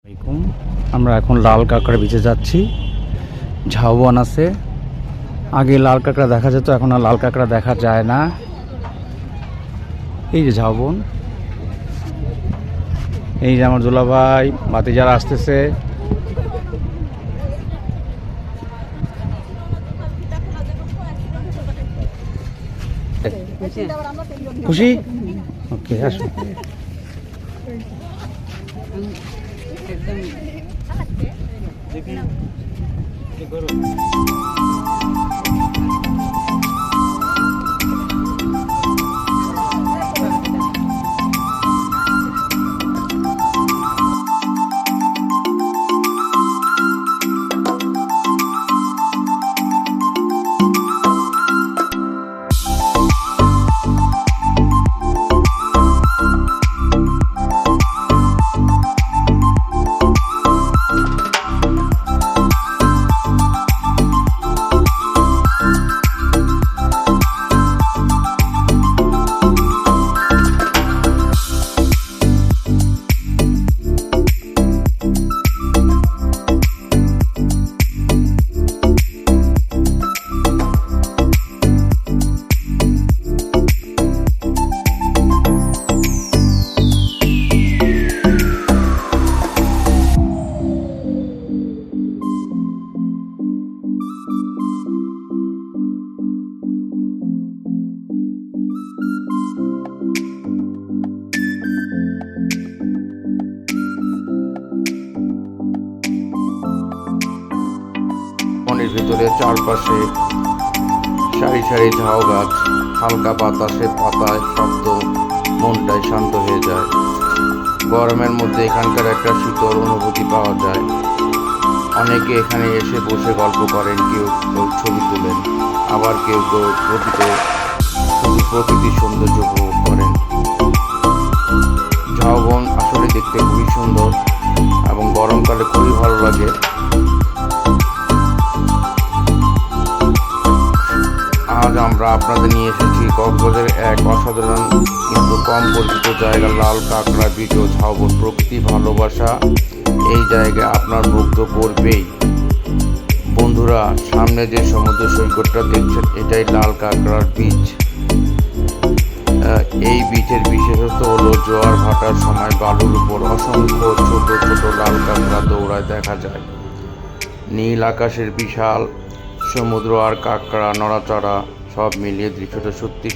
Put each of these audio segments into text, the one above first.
আসসালামাইকুম। আমরা এখন লাল কাঁকড়া বিচে যাচ্ছি। ঝাউবন আছে, আগে লাল কাঁকড়া দেখা যেত, এখন আর লাল কাঁকড়া দেখা যায় না। এই যে ঝাউবন, এই যে আমার দুলাভাই ভাতিজারা আসতেছে। খুশি? ওকে, আসো। বনের ভিতরে চারপাশে সারি সারি ঝাউ গাছ, হালকা বাতাসে পাতায় শব্দ, মনটাই শান্ত হয়ে যায়। গরমের মধ্যে এখানকার একটা শীতল অনুভূতি পাওয়া যায়। অনেকে এখানে এসে বসে গল্প করেন, কেউ কেউ ছবি তোলেন, আবার কেউ কেউ শুধু প্রকৃতির সৌন্দর্য উপভোগ করেন। ঝাউবন আসলে দেখতে খুবই সুন্দর এবং গরমকালে খুবই ভালো লাগে। আজ আমরা আপনাদের নিয়ে এসেছি কক্সবাজারের এক অসাধারণ কিন্তু কম পরিচিত জায়গা, লাল কাঁকড়া বিচ ও ঝাউবন। প্রকৃতি ভালোবাসা এই জায়গায় আপনার মুগ্ধ করবেই। বন্ধুরা, সামনে যে সমুদ্র সৈকতটা দেখছেন, এটাই লাল কাঁকড়ার বিচ। এই বিচের বিশেষত্ব হলো জোয়ার ভাটার সময় বালুর উপর অসংখ্য ছোট ছোট লাল কাঁকড়া দৌড়ায় দেখা যায়। নীল আকাশের বিশাল সমুদ্র আর কাঁকড়া নড়াচড়া সব মিলিয়ে দৃশ্যটা সত্যি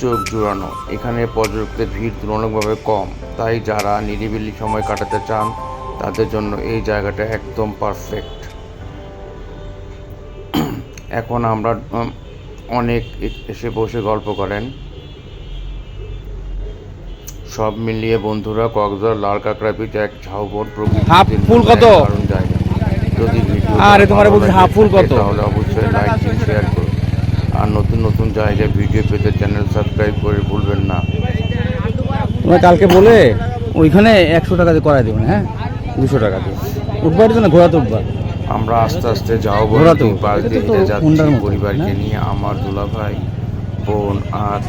চোখ জুড়ানো। এখানে পর্যটকদের ভিড় তুলনামূলকভাবে কম, তাই যারা নিরিবিলি সময় কাটাতে চান তাদের জন্য এই জায়গাটা একদম পারফেক্ট। এখন আমরা অনেক এসে বসে গল্প করেন। সব মিলিয়ে বন্ধুরা, কক্সবাজার লাল কাঁকড়া বিচ এক ঝাউবন প্রকৃতির ফুল কত? দারুণ জায়গা। যদি ভিডিও তাহলে অবশ্যই লাইক দিন, শেয়ার করুন। আর নতুন নতুন জায়গায় ভিডিও পেতে চ্যানেল সাবস্ক্রাইব করে ভুলবেন না। তোমরা কালকে বলে ওইখানে 100 টাকা দিয়ে করাই দেবেন। হ্যাঁ, 200 টাকা দিয়ে উঠবার তো না, ঘোরাতে উঠবার। আমরা আস্তে আস্তে ঝাউবন পাশ দিয়ে হেঁটে যাচ্ছি পরিবারকে নিয়ে। আমার দুলাভাই, বোন আর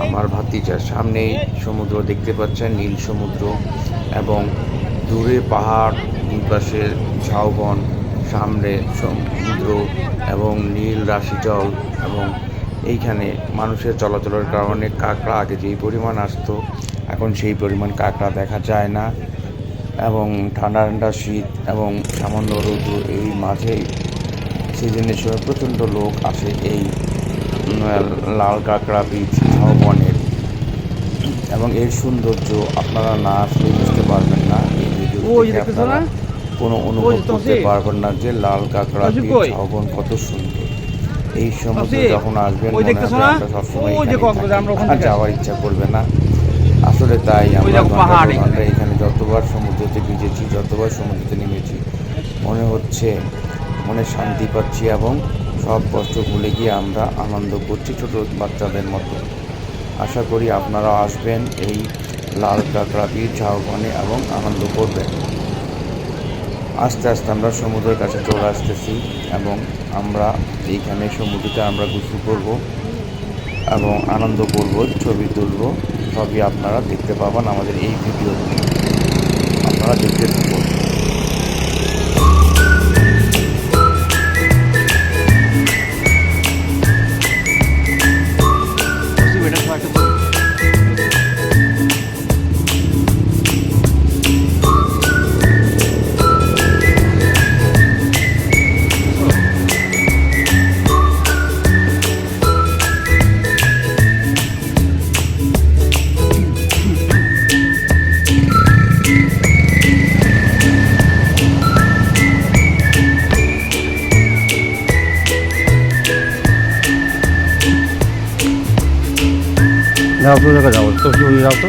আমার ভাতিজা। সামনেই সমুদ্র দেখতে পাচ্ছেন, নীল সমুদ্র, এবং দূরে পাহাড়, দুই পাশে ঝাউবন, সামনে সমুদ্র এবং নীল রাশি জল। এবং এইখানে মানুষের চলাচলের কারণে কাঁকড়া আগে যেই পরিমাণ আসতো, এখন সেই পরিমাণ কাঁকড়া দেখা যায় না। এবং ঠান্ডা ঠান্ডা শীত এবং সামান্য রৌদ্র, এই মাঝেই সিজনের সময় প্রচণ্ড লোক আসে এই লাল কাঁকড়া বিচ ঝাউবনের। এবং এর সৌন্দর্য আপনারা না আসলে বুঝতে পারবেন না। এই ভিডিও থেকে আপনারা কোনো অনুভব করতে পারবেন না যে লাল কাঁকড়া বিচ ঝাউবন কত সুন্দর। এই সমুদ্রে যখন আসবেন মনে হবে আমরা সবসময় যাওয়ার ইচ্ছা করবে না। আসলে তাই আমরা ঘন্টা এখানে যতবার সমুদ্রতে ভিজেছি, যতবার সমুদ্রতে নেমেছি, মনে হচ্ছে মনে শান্তি পাচ্ছি এবং সব কষ্ট ভুলে গিয়ে আমরা আনন্দ করছি ছোট বাচ্চাদের মতো। আশা করি আপনারা আসবেন এই লাল কাঁকড়া বিচ ঝাউবনে এবং আনন্দ করবেন। আস্তে আস্তে আমরা সমুদ্রের কাছে চলে আসতেছি এবং আমরা এইখানে সমুদ্রতে আমরা গোসল করব এবং আনন্দ করব, ছবি তুলব। সবই আপনারা দেখতে পাবেন আমাদের এই ভিডিওতে। আপনারা আপনারা দেখতে থাকুন। যাও তো দেখা যাও তো ওই যাও তো।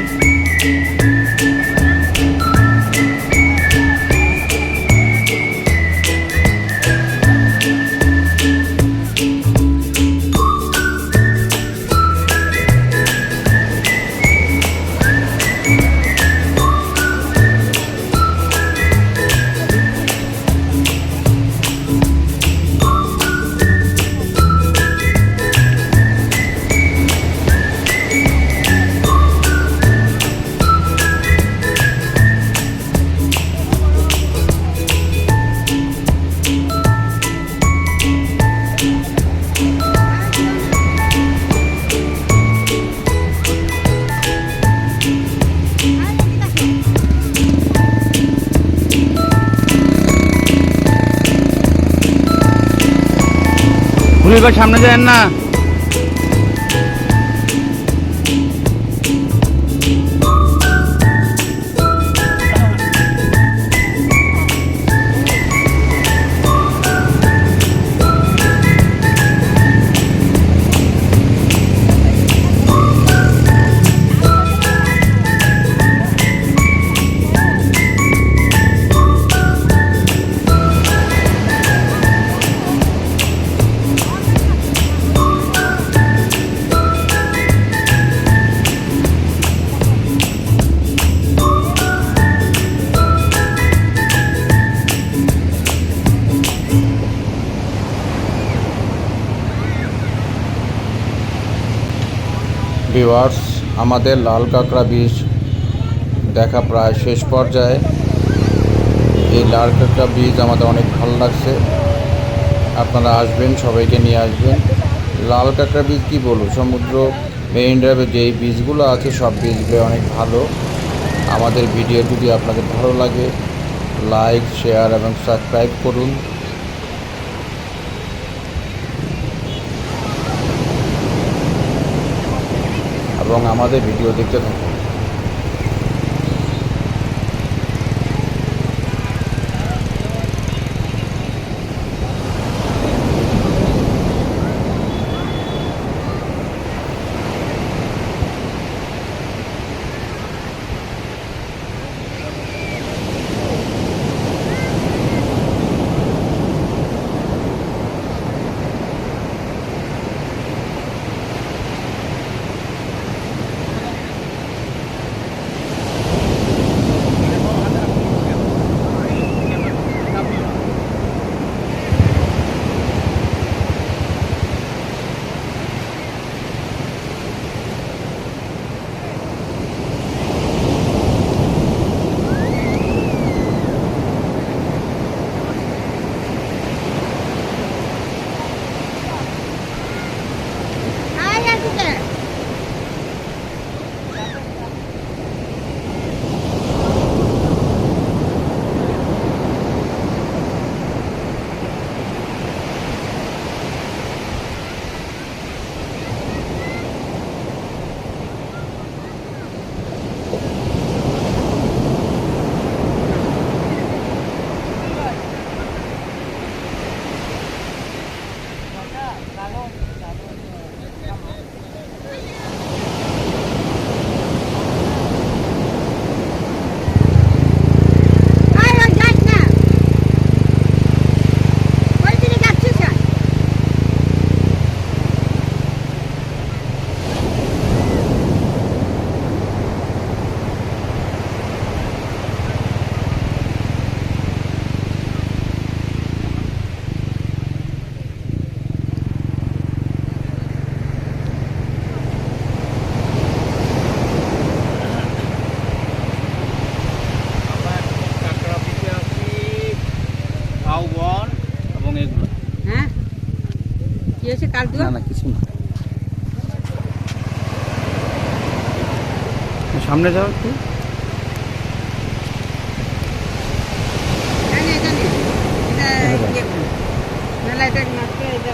পুলিশ সামনে যায় না। ভিউয়ার্স, আমাদের লাল কাঁকড়া বীজ দেখা প্রায় শেষ পর্যায়ে। এই লাল কাঁকড়া বীজ আমাদের অনেক ভালো লাগছে, আপনারা আসবেন, সবাইকে নিয়ে আসবেন। লাল কাঁকড়া বীজ কী বলবো, সমুদ্র মেরিন ড্রাইভে যেই বীজগুলো আছে সব বীজগুলো অনেক ভালো। আমাদের ভিডিও যদি আপনাদের ভালো লাগে, লাইক, শেয়ার এবং সাবস্ক্রাইব করুন। এবং আমাদের ভিডিও দেখতে থাকুন। হয়েছে কাল না না কিছু না, সামনে যাও একটু। জানি জানি এটা ইয়ে করে। নাহলে এটা মাত্র এটা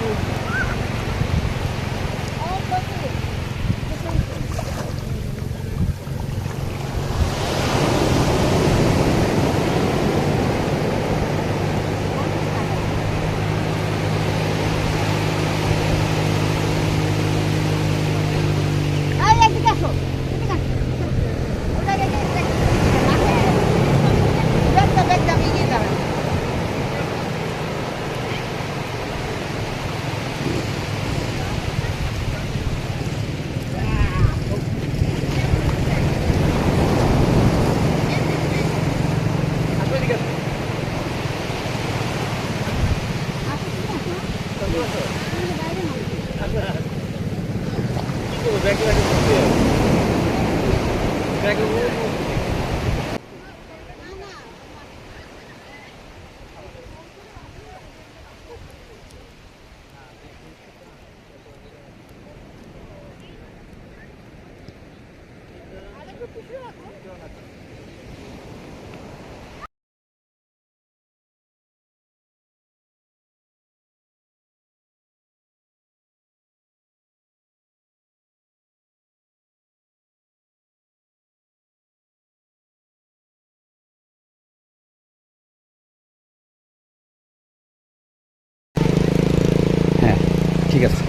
হ্যাঁ ঠিক আছে।